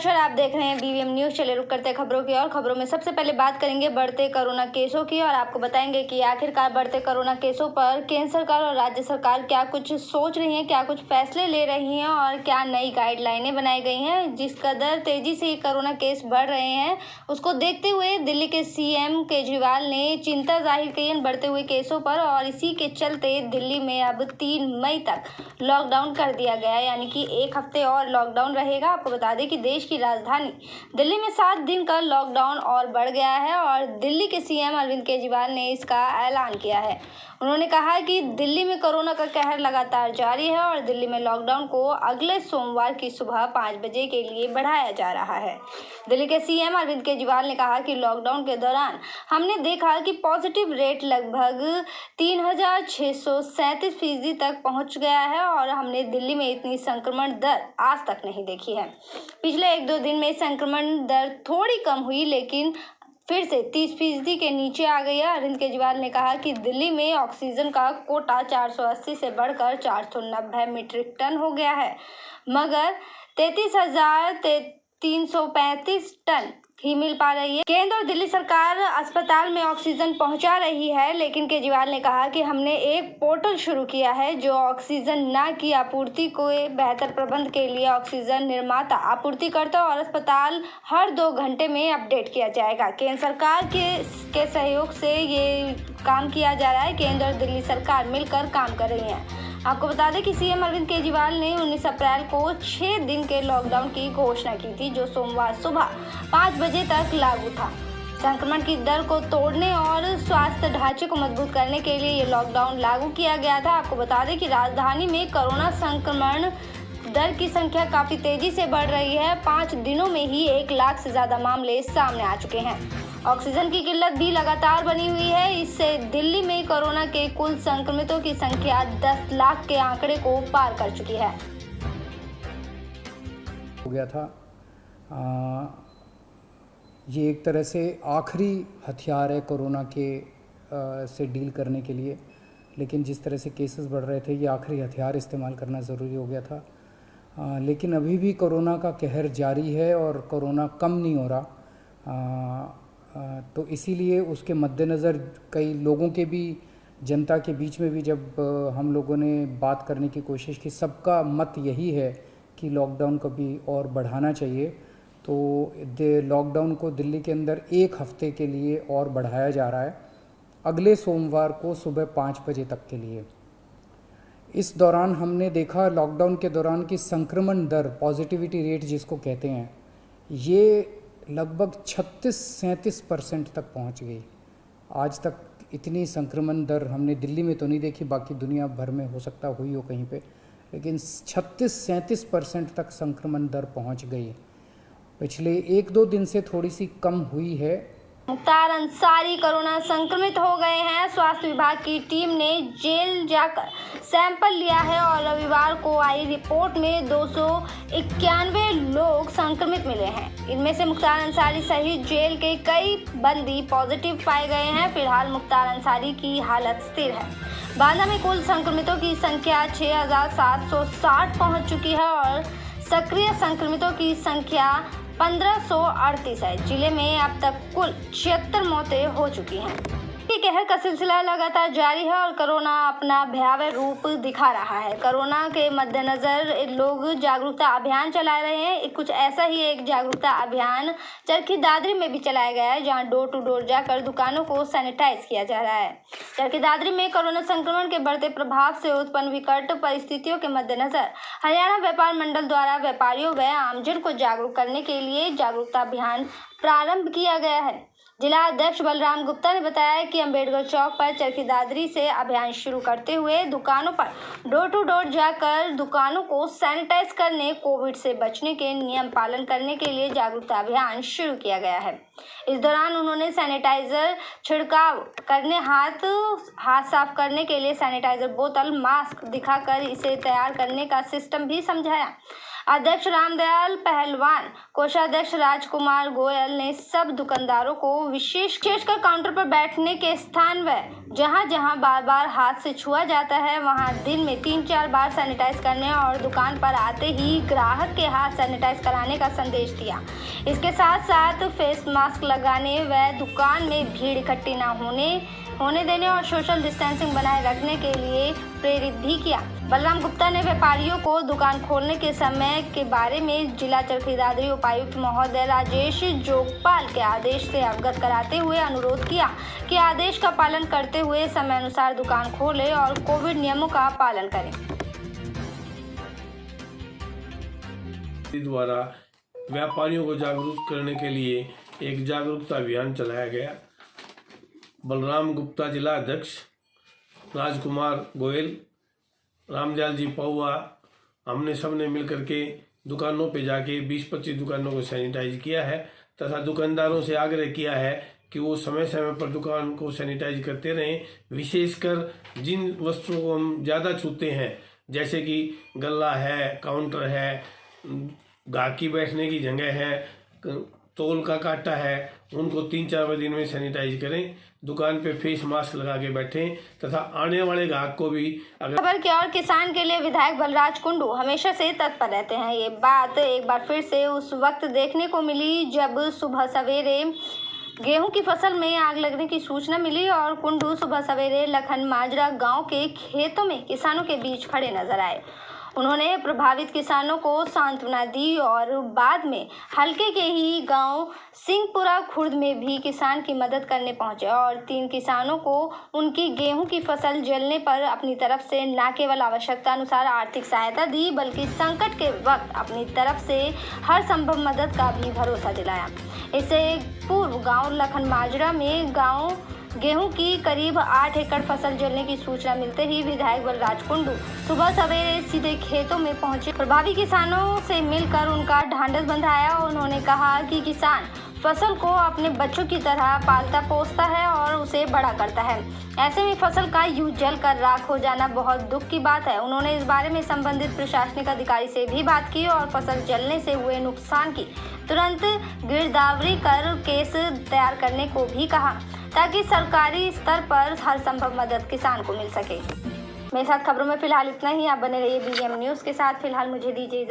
नमस्कार, आप देख रहे हैं बीवीएम न्यूज। चले रुक करते खबरों की और खबरों में सबसे पहले बात करेंगे बढ़ते कोरोना केसों की और आपको बताएंगे कि आखिरकार बढ़ते कोरोना केसों पर केंद्र सरकार और राज्य सरकार क्या कुछ सोच रही है, क्या कुछ फैसले ले रही हैं और क्या नई गाइडलाइनें बनाई गई हैं। जिस कदर तेजी से कोरोना केस बढ़ रहे हैं उसको देखते हुए दिल्ली के सीएम केजरीवाल ने चिंता जाहिर की है बढ़ते हुए केसों पर और इसी के चलते दिल्ली में अब 3 मई तक लॉकडाउन कर दिया गया है, यानी कि 1 हफ्ते और लॉकडाउन रहेगा। आपको बता दें कि देश की राजधानी दिल्ली में 7 दिन का लॉकडाउन और बढ़ गया है और दिल्ली के सीएम अरविंद केजरीवाल ने इसका ऐलान किया है। उन्होंने कहा कि दिल्ली में कोरोना का कहर लगातार जारी है और दिल्ली में लॉकडाउन को अगले सोमवार की सुबह 5 बजे के लिए बढ़ाया जा रहा है। दिल्ली के सीएम अरविंद केजरीवाल ने कहा कि लॉकडाउन के दौरान हमने देखा कि पॉजिटिव रेट लगभग 3637% तक पहुंच गया है और हमने दिल्ली में इतनी संक्रमण दर आज तक नहीं देखी है। पिछले 1-2 दिन में संक्रमण दर थोड़ी कम हुई लेकिन फिर से 30% के नीचे आ गई है। अरविंद केजरीवाल ने कहा कि दिल्ली में ऑक्सीजन का कोटा 480 से बढ़कर 490 मीट्रिक टन हो गया है, मगर 33,335 टन ही मिल पा रही है। केंद्र और दिल्ली सरकार अस्पताल में ऑक्सीजन पहुंचा रही है, लेकिन केजरीवाल ने कहा कि हमने एक पोर्टल शुरू किया है जो ऑक्सीजन न की आपूर्ति को बेहतर प्रबंध के लिए ऑक्सीजन निर्माता, आपूर्तिकर्ता और अस्पताल हर 2 घंटे में अपडेट किया जाएगा। केंद्र सरकार के सहयोग से ये काम किया जा रहा है। केंद्र और दिल्ली सरकार मिलकर काम कर रही है। आपको बता दें कि सीएम अरविंद केजरीवाल ने 19 अप्रैल को 6 दिन के लॉकडाउन की घोषणा की थी, जो सोमवार सुबह 5 बजे तक लागू था। संक्रमण की दर को तोड़ने और स्वास्थ्य ढांचे को मजबूत करने के लिए ये लॉकडाउन लागू किया गया था। आपको बता दें कि राजधानी में कोरोना संक्रमण दर की संख्या काफी तेजी से बढ़ रही है। 5 दिनों में ही 1 लाख से ज्यादा मामले सामने आ चुके हैं। ऑक्सीजन की किल्लत भी लगातार बनी हुई है। इससे दिल्ली में कोरोना के कुल संक्रमितों की संख्या 10 लाख के आंकड़े को पार कर चुकी है। हो गया था ये एक तरह से आखिरी हथियार है कोरोना के से डील करने के लिए, लेकिन जिस तरह से केसेस बढ़ रहे थे ये आखिरी हथियार इस्तेमाल करना ज़रूरी हो गया था। लेकिन अभी भी कोरोना का कहर जारी है और कोरोना कम नहीं हो रहा। तो इसीलिए उसके मद्देनज़र कई लोगों के भी, जनता के बीच में भी जब हम लोगों ने बात करने की कोशिश की, सबका मत यही है कि लॉकडाउन को भी और बढ़ाना चाहिए। तो लॉकडाउन को दिल्ली के अंदर 1 हफ्ते के लिए और बढ़ाया जा रहा है, अगले सोमवार को सुबह 5 बजे तक के लिए। इस दौरान हमने देखा लॉकडाउन के दौरान की संक्रमण दर, पॉजिटिविटी रेट जिसको कहते हैं, ये लगभग 36-37% तक पहुंच गई। आज तक इतनी संक्रमण दर हमने दिल्ली में तो नहीं देखी, बाकी दुनिया भर में हो सकता हुई हो कहीं पे, लेकिन 36-37% तक संक्रमण दर पहुंच गई। पिछले 1-2 दिन से थोड़ी सी कम हुई है। मुख्तार अंसारी कोरोना संक्रमित हो गए हैं। स्वास्थ्य विभाग की टीम ने जेल जाकर सैंपल लिया है और रविवार को आई रिपोर्ट में 291 लोग संक्रमित मिले हैं। इनमें से मुख्तार अंसारी सहित जेल के कई बंदी पॉजिटिव पाए गए हैं। फिलहाल मुख्तार अंसारी की हालत स्थिर है। बांदा में कुल संक्रमितों की संख्या 6,760 पहुंच चुकी है और सक्रिय संक्रमितों की संख्या 1538 है। जिले में अब तक कुल 76 मौतें हो चुकी हैं। कहर का सिलसिला लगातार जारी है और कोरोना अपना भयावह रूप दिखा रहा है। कोरोना के मद्देनजर लोग जागरूकता अभियान चला रहे हैं। कुछ ऐसा ही एक जागरूकता अभियान चरखी दादरी में भी चलाया गया है, जहां डोर टू डोर जाकर दुकानों को सैनिटाइज किया जा रहा है। चरखी दादरी में कोरोना संक्रमण के बढ़ते प्रभाव से उत्पन्न विकट परिस्थितियों के मद्देनजर हरियाणा व्यापार मंडल द्वारा व्यापारियों व आमजन को जागरूक करने के लिए जागरूकता अभियान प्रारंभ किया गया है। जिला अध्यक्ष बलराम गुप्ता ने बताया कि अंबेडकर चौक पर चरखी दादरी से अभियान शुरू करते हुए दुकानों पर डोर टू डोर जाकर दुकानों को सैनिटाइज करने, कोविड से बचने के नियम पालन करने के लिए जागरूकता अभियान शुरू किया गया है। इस दौरान उन्होंने सैनिटाइजर छिड़काव करने, हाथ साफ करने के लिए सैनिटाइजर बोतल, मास्क दिखाकर इसे तैयार करने का सिस्टम भी समझाया। अध्यक्ष रामदयाल पहलवान, कोषाध्यक्ष राजकुमार गोयल ने सब दुकानदारों को विशेषकर काउंटर पर बैठने के स्थान व जहां बार बार हाथ से छुआ जाता है वहां दिन में 3-4 बार सैनिटाइज करने और दुकान पर आते ही ग्राहक के हाथ सैनिटाइज कराने का संदेश दिया। इसके साथ साथ फेस मास्क लगाने व दुकान में भीड़ इकट्ठी न होने देने और सोशल डिस्टेंसिंग बनाए रखने के लिए प्रेरित भी किया। बलराम गुप्ता ने व्यापारियों को दुकान खोलने के समय के बारे में जिला चरखी दादरी उपायुक्त महोदय राजेश जोगपाल के आदेश से अवगत कराते हुए अनुरोध किया कि आदेश का पालन करते हुए समय अनुसार दुकान खोलें और कोविड नियमों का पालन करें। द्वारा व्यापारियों को जागरूक करने के लिए एक जागरूकता अभियान चलाया गया। बलराम गुप्ता जिला अध्यक्ष, राजकुमार गोयल, रामदयाल जी पौवा, हमने सबने मिलकर के दुकानों पे जाके 20-25 दुकानों को सैनिटाइज किया है तथा दुकानदारों से आग्रह किया है कि वो समय समय पर दुकान को सैनिटाइज करते रहें। विशेषकर जिन वस्तुओं को हम ज़्यादा छूते हैं जैसे कि गल्ला है, काउंटर है, गाहकी बैठने की जगह है, तोल का काटा है, उनको 3-4 दिन में सैनिटाइज करें। दुकान पे फेस मास्क लगा के बैठें तथा आने वाले ग्राहक को भी खबर के और किसान के लिए विधायक बलराज कुंडू हमेशा से तत्पर रहते हैं। ये बात एक बार फिर से उस वक्त देखने को मिली जब सुबह सवेरे गेहूं की फसल में आग लगने की सूचना मिली और कुंडू सुबह सवेरे लखन माजरा गांव के खेतों में किसानों के बीच खड़े नजर आए। उन्होंने प्रभावित किसानों को सांत्वना दी और बाद में हल्के के ही गांव सिंहपुरा खुर्द में भी किसान की मदद करने पहुंचे और 3 किसानों को उनकी गेहूं की फसल जलने पर अपनी तरफ से न केवल आवश्यकता अनुसार आर्थिक सहायता दी बल्कि संकट के वक्त अपनी तरफ से हर संभव मदद का भी भरोसा दिलाया। इससे पूर्व गांव लखन माजरा में गेहूं की करीब 8 एकड़ फसल जलने की सूचना मिलते ही विधायक बलराज कुंडू सुबह सवेरे सीधे खेतों में पहुंचे। प्रभावित किसानों से मिलकर उनका ढांढस बंधाया। उन्होंने कहा कि किसान फसल को अपने बच्चों की तरह पालता पोसता है और उसे बड़ा करता है। ऐसे में फसल का यूं जल कर राख हो जाना बहुत दुख की बात है। उन्होंने इस बारे में संबंधित प्रशासनिक अधिकारी से भी बात की और फसल जलने से हुए नुकसान की तुरंत गिरदावरी कर केस तैयार करने को भी कहा ताकि सरकारी स्तर पर हर संभव मदद किसान को मिल सके। मेरे साथ खबरों में फिलहाल इतना ही। आप बने रहिए BGM न्यूज़ के साथ। फिलहाल मुझे दीजिए।